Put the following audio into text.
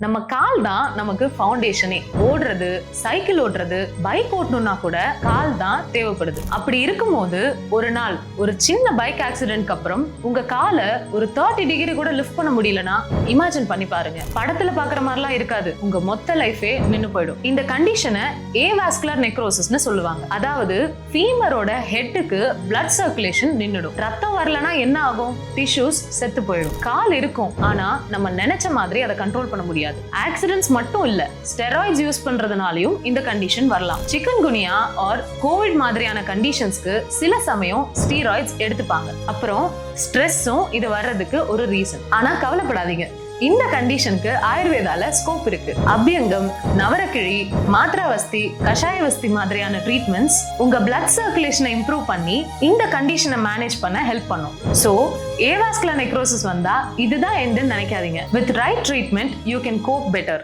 நம்ம கால் தான் நமக்கு ஃபவுண்டேஷனே. ஓடுறது, சைக்கிள் ஓட்டுறது, பைக் ஓட்டணும்னா கூட கால் தான் தேவைப்படுது. அப்படி இருக்கும்போது ஒரு நாள் ஒரு சின்ன பைக் ஆக்சிடென்ட்க்கு அப்புறம் உங்க காலை ஒரு 30 டிகிரி கூட லிஃப்ட் பண்ண முடியலன்னா இமேஜின் பண்ணி பாருங்க. படத்துல பாக்குற மாதிரிலாம் இருக்காது. உங்க மொத்த லைஃபே நின்னு போயிடும். இந்த கண்டிஷனை ஏவாஸ்குலர் நெக்ரோசிஸ்னு சொல்லுவாங்க. அதாவது ஃபீமரோட ஹெட்டுக்கு பிளட் சர்க்குலேஷன் நின்னுடும். ரத்தம் வரலனா என்ன ஆகும்? டிஷ்யூஸ் செத்து போயிடும். கால் இருக்கும், ஆனா நம்ம நினைச்ச மாதிரி அதை கண்ட்ரோல் பண்ண முடியாது. ஆக்சிடென்ட்ஸ் மட்டும் இல்ல, ஸ்டெராய்ட்ஸ் யூஸ் பண்றதுனாலயும் இந்த கண்டிஷன் வரலாம். சிக்கன்குனியா ஆர் கோவிட் மாதிரியான கண்டிஷன்ஸ்க்கு சில சமயம் ஸ்டீராய்ட்ஸ் எடுத்துப்பாங்க. அப்புறம் ஸ்ட்ரெஸ்ஸும் இது வர்றதுக்கு ஒரு ரீசன். ஆனா கவலைப்படாதீங்க, இந்த கண்டிஷனுக்கு ஆயுர்வேதால ஸ்கோப் இருக்கு. அபியங்கம், நவரக்கிழி, மாத்ராவஸ்தி, கஷாயவஸ்தி மாதிரியான ட்ரீட்மெண்ட்ஸ் உங்க பிளட் சர்க்குலேஷனை இம்ப்ரூவ் பண்ணி இந்த கண்டிஷனை மேனேஜ் பண்ண ஹெல்ப் பண்ணும். சோ ஏவாஸ்குலர் நெக்ரோசிஸ் வந்தா இதுதான் எண்டுன்னு நினைக்காதீங்க. With right treatment you can cope better.